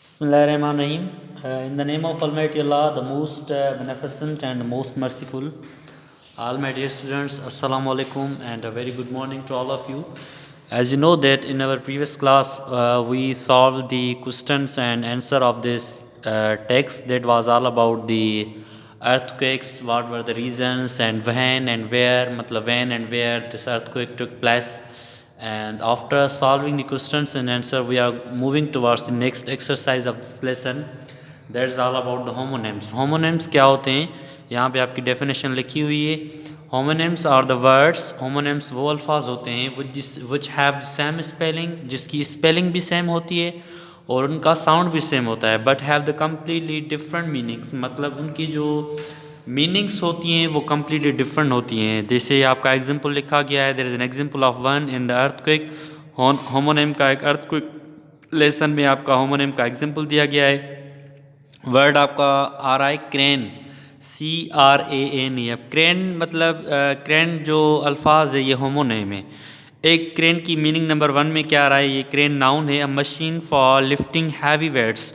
Bismillahirrahmanirrahim. In the name of Almighty Allah, the most beneficent and the most merciful. All my dear students, Assalamu alaikum and a very good morning to all of you. As you know that in our previous class, we solved the questions and answer of this text that was all about the earthquakes, what were the reasons and when and where, matlab when and where this earthquake took place. And after solving the questions and answer, we are moving towards the next exercise of this lesson. That is all about the homonyms. Homonyms क्या होते हैं? यहाँ पे आपकी definition लिखी हुई है. Homonyms are the words. Homonyms वो अल्फाज होते हैं which have the same spelling, जिसकी spelling भी same होती है और उनका sound भी same होता है, but have the completely different meanings. मतलब उनकी जो मीनिंग्स होती हैं वो कम्प्लीटली डिफरेंट होती हैं. जैसे आपका एग्जांपल लिखा गया है, there is an example of one in the earthquake. Homonym का एक अर्थक्वेक लेसन में आपका होमोनिम का एग्जांपल दिया गया है. वर्ड आपका आ रहा है क्रेन, CRAN. अब क्रेन मतलब क्रेन जो अल्फाज है ये होमोनिम है. एक क्रेन की मीनिंग नंबर 1 में क्या आ रहा है? ये क्रेन नाउन है, a machine for lifting heavy weights.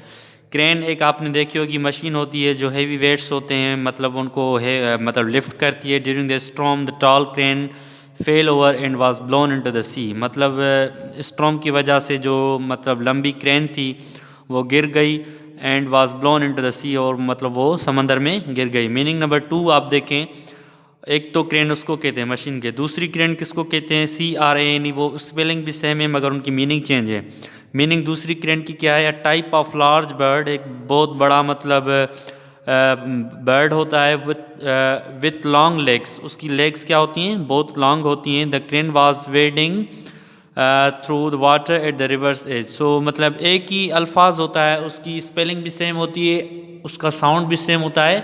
Crane एक आपने देखी होगी मशीन होती है जो हैवी वेट्स होते हैं, मतलब उनको मतलब लिफ्ट करती है. During the storm the tall crane fell over and was blown into the sea. मतलब स्टॉर्म की वजह से जो मतलब लंबी क्रेन थी वो गिर गई and was blown into the sea, और मतलब वो समंदर में गिर गई. मीनिंग नंबर 2 आप देखें, एक तो क्रेन उसको कहते हैं मशीन के, दूसरी क्रेन किसको कहते हैं? CRAN. वो स्पेलिंग भी सेम है मगर उनकी मीनिंग चेंज है. मीनिंग दूसरी क्रेन की क्या है? A type of large bird, एक बहुत बड़ा मतलब बर्ड होता है विथ लॉन्ग लेग्स. उसकी लेग्स क्या होती हैं? बहुत लॉन्ग होती हैं. The crane was wading through the water at the river's edge. So मतलब एक ही अल्फाज होता है, उसकी स्पेलिंग भी सेम होती है, उसका साउंड भी सेम होता है,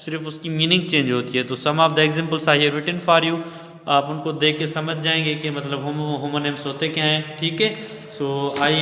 सिर्फ उसकी मीनिंग चेंज होती है. तो some of the examples I have written for you. आप उनको देख के समझ जाएंगे कि मतलब होमोनिम्स होते क्या हैं. ठीक है. So I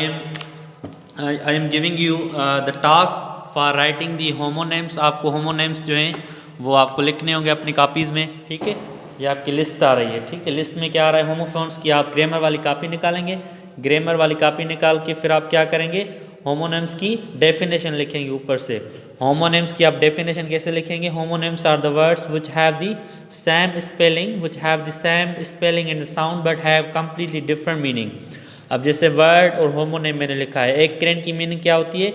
am giving you the task for writing the homonyms. आपको होमोनिम्स जो हैं वो आपको लिखने होंगे अपनी कापीज़ में. ठीक है. ये आपकी लिस्ट आ रही है. ठीक है. लिस्ट में क्या आ रहा है? होमोफोन्स की. आप ग्रामर वाली कापी निकालेंगे. ग्रामर वाली कापी निकाल के फिर आप क्या करेंगे? होमोनिम्स की डेफिनेशन लिखेंगे ऊपर से. होमोनिम्स की आप डेफिनेशन कैसे लिखेंगे? Homonyms are the words which have the same spelling and sound but have completely different meaning. अब जैसे वर्ड और होमोनिम मैंने लिखा है. एक क्रेन की मीनिंग क्या होती है?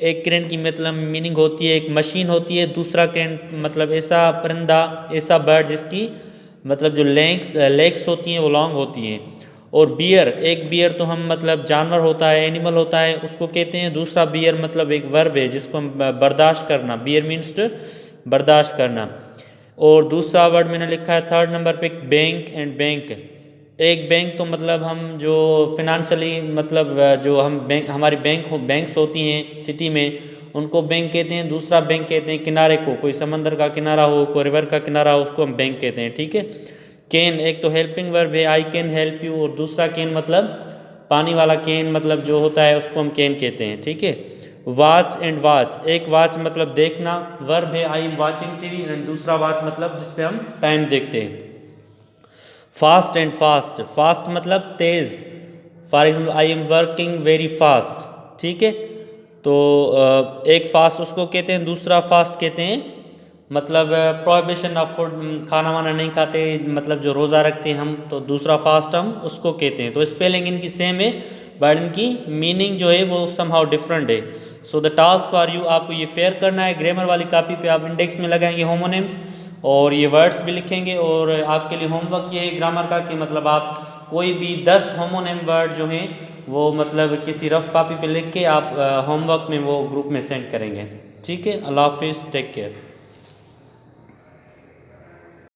एक क्रेन की मतलब मीनिंग होती है एक मशीन होती है. दूसरा क्रेन मतलब ऐसा परिंदा, ऐसा बर्ड जिसकी मतलब जो लेग्स होती हैं वो लॉन्ग होती हैं. और बियर, एक बियर तो हम मतलब जानवर होता है, एनिमल होता है, उसको कहते हैं. दूसरा बियर मतलब एक वर्ब है जिसको हम बर्दाश्त करना. बियर मीन्स टू बर्दाश्त करना. और दूसरा वर्ड मैंने लिखा है 3rd नंबर पे बैंक एंड बैंक. एक बैंक तो मतलब हम जो फिनंशियली मतलब जो हम बैंक, हमारी बैंक्स होती हैं सिटी में, उनको बैंक कहते हैं. दूसरा बैंक कहते हैं किनारे को, कोई समंदर का किनारा हो, कोई रिवर का किनारा हो, उसको हम बैंक कहते हैं. ठीक है. कैन एक तो हेल्पिंग वर्ब है, आई कैन हेल्प यू. और दूसरा कैन मतलब पानी वाला कैन मतलब जो होता है उसको हम कैन कहते हैं. ठीक है. वॉच एंड वॉच, एक वॉच मतलब देखना, वर्ब है I am watching TV. And दूसरा वॉच मतलब जिस पे हम टाइम देखते हैं. फास्ट एंड फास्ट, फास्ट मतलब तेज़. For example I am working very fast. ठीक है. तो एक फास्ट उसको कहते हैं, दूसरा फास्ट कहते हैं मतलब प्रोहिबिशन ऑफ फूड, खाना वाना नहीं खाते, मतलब जो रोज़ा रखते हैं हम, तो दूसरा फास्ट हम उसको कहते हैं. तो स्पेलिंग इनकी सेम है बट इनकी मीनिंग जो है वो समहाउ डिफरेंट है. So the task for you, आपको ये फेयर करना है. ग्रामर वाली कापी पे आप इंडेक्स में लगाएंगे होमोनिम्स और ये वर्ड्स भी लिखेंगे. और आपके लिए होमवर्क ये है ग्रामर का कि मतलब आप कोई भी 10 होमोनिम वर्ड जो हैं वो मतलब किसी रफ कापी पे लिख के आप होमवर्क में वो ग्रुप में सेंड करेंगे. ठीक है. अल्लाह हाफिज़. Take care.